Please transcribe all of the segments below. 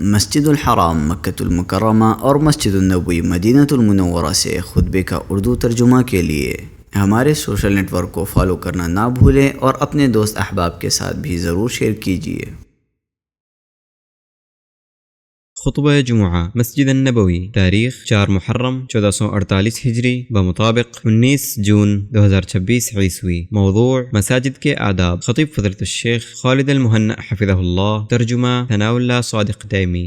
مسجد الحرام مکۃ المکرمہ اور مسجد النبوی مدینہ المنورہ سے خطبے کا اردو ترجمہ کے لیے ہمارے سوشل نیٹ ورک کو فالو کرنا نہ بھولیں اور اپنے دوست احباب کے ساتھ بھی ضرور شیئر کیجیے۔ خطبہ جمعہ مسجد النبوی، تاریخ 4 محرم 1448 ہجری بمطابق 19 جون 2026 عیسوی۔ موضوع مساجد کے آداب۔ خطیب فضیلۃ الشیخ خالد المہنا حفظہ اللہ، ترجمہ ثناء اللہ صادق تیمی۔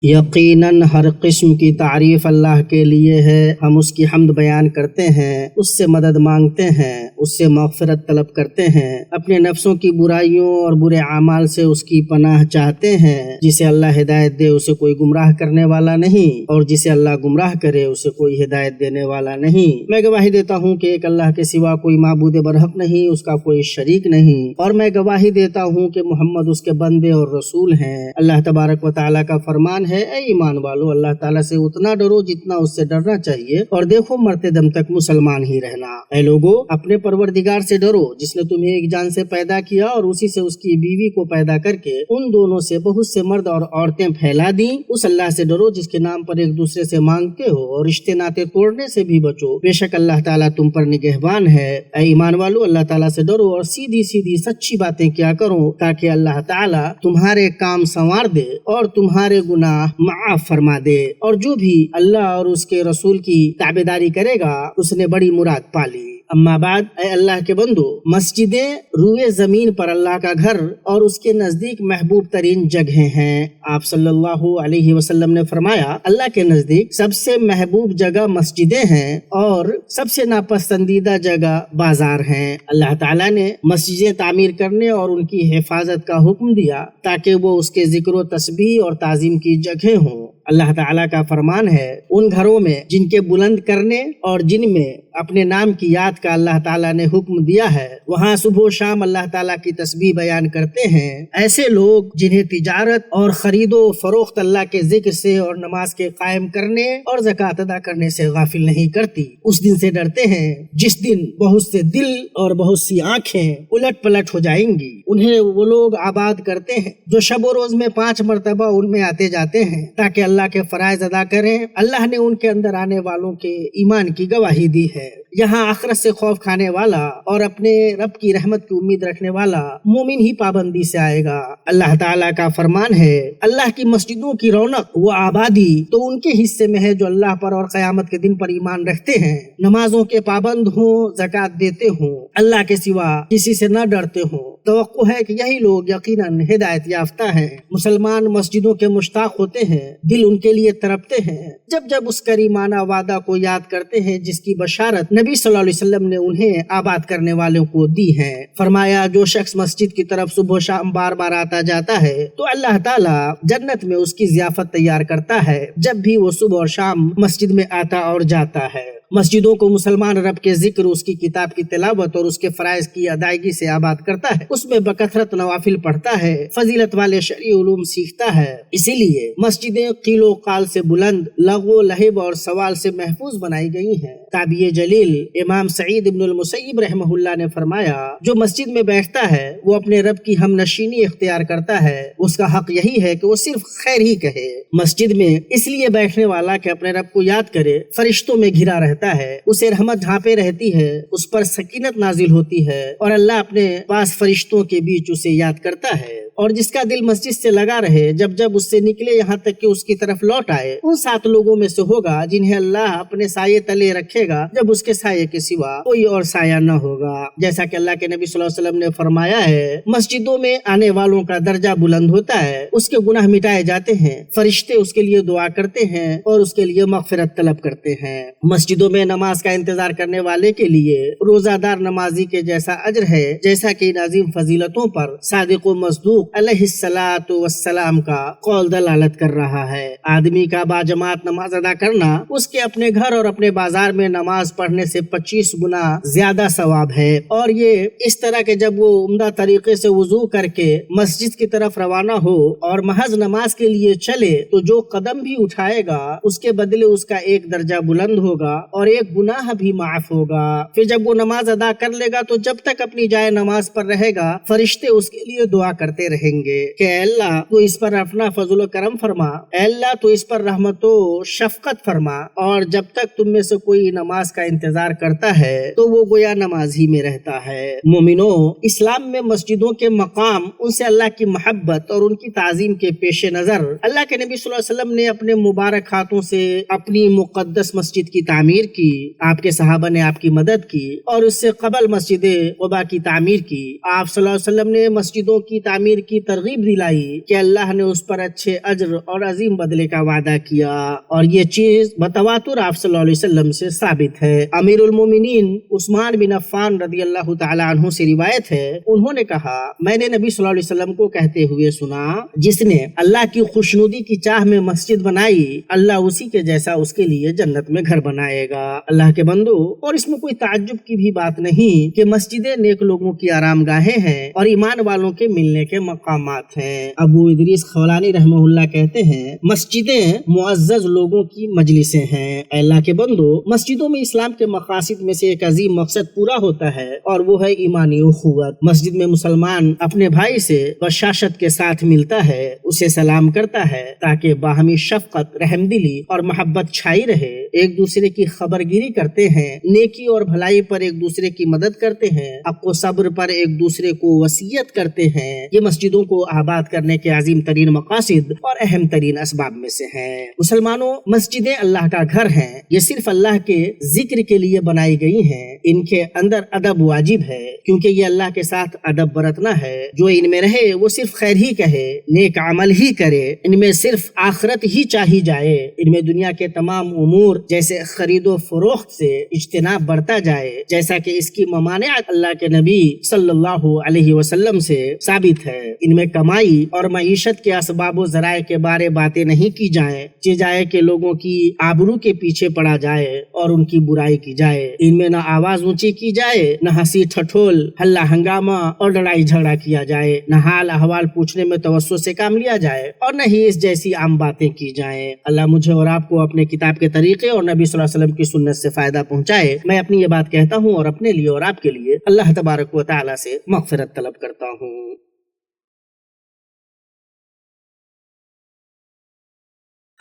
یقیناً ہر قسم کی تعریف اللہ کے لیے ہے، ہم اس کی حمد بیان کرتے ہیں، اس سے مدد مانگتے ہیں، اس سے مغفرت طلب کرتے ہیں، اپنے نفسوں کی برائیوں اور برے اعمال سے اس کی پناہ چاہتے ہیں۔ جسے اللہ ہدایت دے اسے کوئی گمراہ کرنے والا نہیں، اور جسے اللہ گمراہ کرے اسے کوئی ہدایت دینے والا نہیں۔ میں گواہی دیتا ہوں کہ ایک اللہ کے سوا کوئی معبود برحق نہیں، اس کا کوئی شریک نہیں، اور میں گواہی دیتا ہوں کہ محمد اس کے بندے اور رسول ہیں۔ اللہ تبارک و تعالیٰ کا فرمان ہے، اے ایمان والو، اللہ تعالیٰ سے اتنا ڈرو جتنا اس سے ڈرنا چاہیے، اور دیکھو مرتے دم تک مسلمان ہی رہنا۔ اے لوگو، اپنے پروردگار سے ڈرو جس نے تمہیں ایک جان سے پیدا کیا اور اسی سے اس کی بیوی کو پیدا کر کے ان دونوں سے بہت سے مرد اور عورتیں پھیلا دیں۔ اس اللہ سے ڈرو جس کے نام پر ایک دوسرے سے مانگتے ہو، اور رشتے ناطے توڑنے سے بھی بچو، بے شک اللہ تعالیٰ تم پر نگہبان ہے۔ اے ایمان والو، اللہ تعالیٰ سے ڈرو اور سیدھی سیدھی سچی باتیں کیا کرو، تاکہ اللہ تعالیٰ تمہارے کام سنوار دے اور تمہارے گناہ معاف فرما دے، اور جو بھی اللہ اور اس کے رسول کی تابعداری کرے گا اس نے بڑی مراد پالی۔ اما بعد، اے اللہ کے بندو، مسجدیں روئے زمین پر اللہ کا گھر اور اس کے نزدیک محبوب ترین جگہیں ہیں۔ آپ صلی اللہ علیہ وسلم نے فرمایا، اللہ کے نزدیک سب سے محبوب جگہ مسجدیں ہیں اور سب سے ناپسندیدہ جگہ بازار ہیں۔ اللہ تعالیٰ نے مسجدیں تعمیر کرنے اور ان کی حفاظت کا حکم دیا تاکہ وہ اس کے ذکر و تسبیح اور تعظیم کی جگہیں ہوں۔ اللہ تعالیٰ کا فرمان ہے، ان گھروں میں جن کے بلند کرنے اور جن میں اپنے نام کی یاد کا اللہ تعالیٰ نے حکم دیا ہے، وہاں صبح و شام اللہ تعالیٰ کی تسبیح بیان کرتے ہیں۔ ایسے لوگ جنہیں تجارت اور خرید و فروخت اللہ کے ذکر سے اور نماز کے قائم کرنے اور زکوٰۃ ادا کرنے سے غافل نہیں کرتی، اس دن سے ڈرتے ہیں جس دن بہت سے دل اور بہت سی آنکھیں الٹ پلٹ ہو جائیں گی۔ انہیں وہ لوگ آباد کرتے ہیں جو شب و روز میں 5 مرتبہ ان میں آتے جاتے ہیں تاکہ اللہ کے فرائض ادا کریں۔ اللہ نے ان کے اندر آنے والوں کے ایمان کی گواہی دی ہے۔ یہاں آخرت سے خوف کھانے والا اور اپنے رب کی رحمت کی امید رکھنے والا مومن ہی پابندی سے آئے گا۔ اللہ تعالیٰ کا فرمان ہے، اللہ کی مسجدوں کی رونق و آبادی تو ان کے حصے میں ہے جو اللہ پر اور قیامت کے دن پر ایمان رکھتے ہیں، نمازوں کے پابند ہوں، زکوٰۃ دیتے ہوں، اللہ کے سوا کسی سے نہ ڈرتے ہوں۔ توقع ہے کہ یہی لوگ یقیناً ہدایت یافتہ ہیں۔ مسلمان مسجدوں کے مشتاق ہوتے ہیں، دل ان کے لیے تڑپتے ہیں جب جب اس کریمانہ وعدہ کو یاد کرتے ہیں جس کی بشارت نبی صلی اللہ علیہ وسلم نے انہیں آباد کرنے والوں کو دی ہے۔ فرمایا، جو شخص مسجد کی طرف صبح و شام بار بار آتا جاتا ہے تو اللہ تعالیٰ جنت میں اس کی ضیافت تیار کرتا ہے جب بھی وہ صبح اور شام مسجد میں آتا اور جاتا ہے۔ مسجدوں کو مسلمان رب کے ذکر، اس کی کتاب کی تلاوت اور اس کے فرائض کی ادائیگی سے آباد کرتا ہے، اس میں بکثرت نوافل پڑھتا ہے، فضیلت والے شرعی علوم سیکھتا ہے۔ اسی لیے مسجدیں قیل و قال سے بلند، لغو و لہب اور سوال سے محفوظ بنائی گئی ہیں۔ تابعی جلیل امام سعید ابن المسیب رحمہ اللہ نے فرمایا، جو مسجد میں بیٹھتا ہے وہ اپنے رب کی ہم نشینی اختیار کرتا ہے، اس کا حق یہی ہے کہ وہ صرف خیر ہی کہے۔ مسجد میں اس لیے بیٹھنے والا کہ اپنے رب کو یاد کرے، فرشتوں میں گھرا رہتا ہے، اسے رحمت ڈھانپے رہتی ہے، اس پر سکینت نازل ہوتی ہے، اور اللہ اپنے پاس فرشتوں کے بیچ اسے یاد کرتا ہے۔ اور جس کا دل مسجد سے لگا رہے، جب جب اس سے نکلے یہاں تک کہ اس کی طرف لوٹ آئے، ان 7 لوگوں میں سے ہوگا جنہیں اللہ اپنے سائے تلے رکھے گا جب اس کے سائے کے سوا کوئی اور سایہ نہ ہوگا۔ جیسا کہ اللہ کے نبی صلی اللہ علیہ وسلم نے فرمایا ہے، مسجدوں میں آنے والوں کا درجہ بلند ہوتا ہے، اس کے گناہ مٹائے جاتے ہیں، فرشتے اس کے لیے دعا کرتے ہیں اور اس کے لیے مغفرت طلب کرتے ہیں۔ مسجدوں میں نماز کا انتظار کرنے والے کے لیے روزہ دار نمازی کے جیسا اجر ہے، جیسا کہ ان عظیم فضیلتوں پر صادق و مصدوق علیہ الصلاۃ والسلام کا قول دلالت کر رہا ہے۔ آدمی کا باجماعت نماز ادا کرنا اس کے اپنے گھر اور اپنے بازار میں نماز پڑھنے سے 25 گنا زیادہ ثواب ہے، اور یہ اس طرح کہ جب وہ عمدہ طریقے سے وضو کر کے مسجد کی طرف روانہ ہو اور محض نماز کے لیے چلے تو جو قدم بھی اٹھائے گا اس کے بدلے اس کا ایک درجہ بلند ہوگا اور ایک گناہ بھی معاف ہوگا۔ پھر جب وہ نماز ادا کر لے گا تو جب تک اپنی جائے نماز پر رہے گا فرشتے اس کے لیے دعا کرتے رہیں گے کہ اے اللہ تو اس پر اپنا فضل و کرم فرما، اے اللہ تو اس پر رحمت و شفقت فرما، اور جب تک تم میں سے کوئی نماز کا انتظار کرتا ہے تو وہ گویا نماز ہی میں رہتا ہے۔ مومنو، اسلام میں مسجدوں کے مقام، ان سے اللہ کی محبت اور ان کی تعظیم کے پیش نظر اللہ کے نبی صلی اللہ علیہ وسلم نے اپنے مبارک ہاتھوں سے اپنی مقدس مسجد کی تعمیر کی، آپ کے صحابہ نے آپ کی مدد کی، اور اس سے قبل مسجد قباء کی تعمیر کی۔ آپ صلی اللہ علیہ وسلم نے مسجدوں کی تعمیر کی ترغیب دلائی کہ اللہ نے اس پر اچھے اجر اور عظیم بدلے کا وعدہ کیا، اور یہ چیز بتواتر آپ صلی اللہ علیہ وسلم سے ثابت ہے۔ امیر المومنین عثمان بن عفان رضی اللہ تعالی عنہ سے روایت ہے، انہوں نے کہا میں نے نبی صلی اللہ علیہ وسلم کو کہتے ہوئے سنا، جس نے اللہ کی خوشنودی کی چاہ میں مسجد بنائی، اللہ اسی کے جیسا اس کے لیے جنت میں گھر بنائے گا۔ اللہ کے بندو، اور اس میں کوئی تعجب کی بھی بات نہیں کہ مسجدیں نیک لوگوں کی آرام گاہیں ہیں اور ایمان والوں کے ملنے کے مقامات ہیں۔ ابو ادریس خولانی رحمہ اللہ کہتے ہیں مسجدیں معزز لوگوں کی مجلسیں ہیں۔ اے اللہ کے بندو، مسجدوں میں اسلام کے مقاصد میں سے ایک عظیم مقصد پورا ہوتا ہے، اور وہ ہے ایمانی اخوت۔ مسجد میں مسلمان اپنے بھائی سے بشاشت کے ساتھ ملتا ہے، اسے سلام کرتا ہے تاکہ باہمی شفقت، رحم دلی اور محبت چھائی رہے، ایک دوسرے کی خبر گیری کرتے ہیں، نیکی اور بھلائی پر ایک دوسرے کی مدد کرتے ہیں، حق و صبر پر ایک دوسرے کو وصیت کرتے ہیں۔ یہ مسجدوں کو آباد کرنے کے عظیم ترین مقاصد اور اہم ترین اسباب میں سے ہیں۔ مسلمانوں، مسجدیں اللہ کا گھر ہیں، یہ صرف اللہ کے ذکر کے لیے بنائی گئی ہیں۔ ان کے اندر ادب واجب ہے، کیونکہ یہ اللہ کے ساتھ ادب برتنا ہے۔ جو ان میں رہے وہ صرف خیر ہی کہے، نیک عمل ہی کرے، ان میں صرف آخرت ہی چاہی جائے، ان میں دنیا کے تمام امور جیسے خرید و فروخت سے اجتناب برتا جائے، جیسا کہ اس کی ممانعت اللہ کے نبی صلی اللہ علیہ وسلم سے ثابت ہے۔ ان میں کمائی اور معیشت کے اسباب و ذرائع کے بارے باتیں نہیں کی جائیں، جائے کہ لوگوں کی آبرو کے پیچھے پڑا جائے اور ان کی برائی کی جائے۔ ان میں نہ آواز اونچی کی جائے، نہ ہنسی ٹھٹھول، ہلہ ہنگامہ اور لڑائی جھگڑا کیا جائے، نہ حال احوال پوچھنے میں توسط سے کام لیا جائے، اور نہ ہی اس جیسی عام باتیں کی جائیں۔ اللہ مجھے اور آپ کو اپنے کتاب کے طریقے اور نبی صلی اللہ علیہ وسلم کی سنت سے فائدہ پہنچائے۔ میں اپنی یہ بات کہتا ہوں اور اپنے لیے اور آپ کے لیے اللہ تبارک و تعالی سے مغفرت طلب کرتا ہوں۔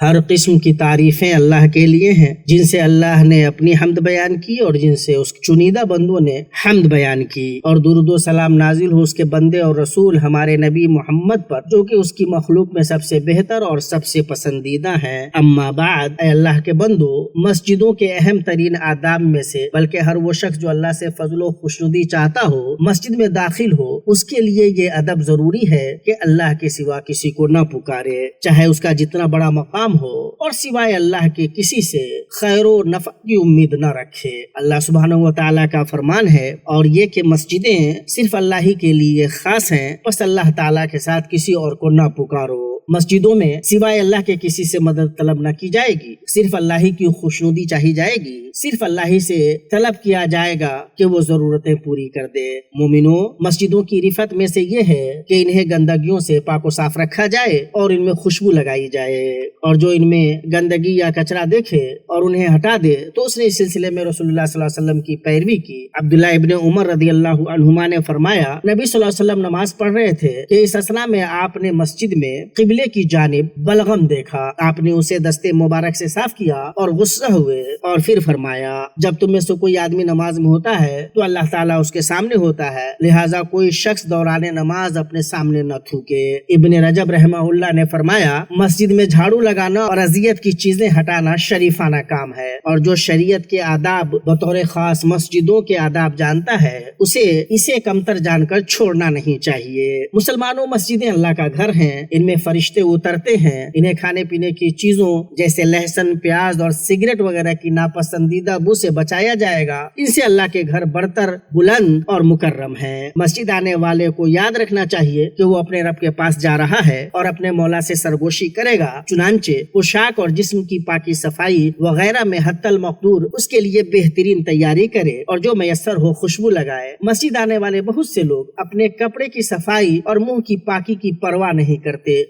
ہر قسم کی تعریفیں اللہ کے لیے ہیں، جن سے اللہ نے اپنی حمد بیان کی اور جن سے اس چنیدہ بندوں نے حمد بیان کی، اور درود و سلام نازل ہو اس کے بندے اور رسول ہمارے نبی محمد پر، جو کہ اس کی مخلوق میں سب سے بہتر اور سب سے پسندیدہ ہیں۔ اما بعد، اے اللہ کے بندو، مسجدوں کے اہم ترین آداب میں سے، بلکہ ہر وہ شخص جو اللہ سے فضل و خوشنودی چاہتا ہو مسجد میں داخل ہو، اس کے لیے یہ ادب ضروری ہے کہ اللہ کے سوا کسی کو نہ پکارے، چاہے اس کا جتنا بڑا مقام ہو، اور سوائے اللہ کے کسی سے خیر و نفع کی امید نہ رکھے۔ اللہ سبحانہ و تعالیٰ کا فرمان ہے، اور یہ کہ مسجدیں صرف اللہ ہی کے لیے خاص ہیں، بس اللہ تعالیٰ کے ساتھ کسی اور کو نہ پکارو۔ مسجدوں میں سوائے اللہ کے کسی سے مدد طلب نہ کی جائے گی، صرف اللہ ہی کی خوشنودی چاہی جائے گی، صرف اللہ ہی سے طلب کیا جائے گا کہ وہ ضرورتیں پوری کر دے۔ مومنوں، مسجدوں کی رفت میں سے یہ ہے کہ انہیں گندگیوں سے پاک و صاف رکھا جائے اور ان میں خوشبو لگائی جائے، اور جو ان میں گندگی یا کچرا دیکھے اور انہیں ہٹا دے تو اس نے اس سلسلے میں رسول اللہ صلی اللہ علیہ وسلم کی پیروی کی۔ عبداللہ ابن عمر رضی اللہ عنہما نے فرمایا، نبی صلی اللہ علیہ وسلم نماز پڑھ رہے تھے کہ اس اثنا میں آپ نے مسجد میں قبلے کی جانب بلغم دیکھا، آپ نے اسے دستے مبارک سے صاف کیا اور غصہ ہوئے، اور پھر فرمایا، جب تم میں سے کوئی آدمی نماز میں ہوتا ہے تو اللہ تعالیٰ اس کے سامنے ہوتا ہے، لہٰذا کوئی شخص دوران نماز اپنے سامنے نہ تھوکے۔ ابن رجب رحمہ اللہ نے فرمایا، مسجد میں جھاڑو لگانا اور اذیت کی چیزیں ہٹانا شریفانہ کام ہے، اور جو شریعت کے آداب بطور خاص مسجدوں کے آداب جانتا ہے اسے کمتر جان کر چھوڑنا نہیں چاہیے۔ مسلمانوں، مسجدیں اللہ کا گھر ہیں، ان میں فرشتے اترتے ہیں، انہیں کھانے پینے کی چیزوں جیسے لہسن، پیاز اور سگریٹ وغیرہ کی ناپسندیدہ بو سے بچایا جائے گا، ان سے اللہ کے گھر برتر، بلند اور مکرم ہے۔ مسجد آنے والے کو یاد رکھنا چاہیے کہ وہ اپنے رب کے پاس جا رہا ہے اور اپنے مولا سے سرگوشی کرے گا، چنانچہ پوشاک اور جسم کی پاکی صفائی وغیرہ میں حتی المقدور اس کے لیے بہترین تیاری کرے، اور جو میسر ہو خوشبو لگائے۔ مسجد آنے والے بہت سے لوگ اپنے کپڑے کی صفائی اور منہ کی پاکی کی پرواہ نہیں کرتے،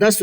10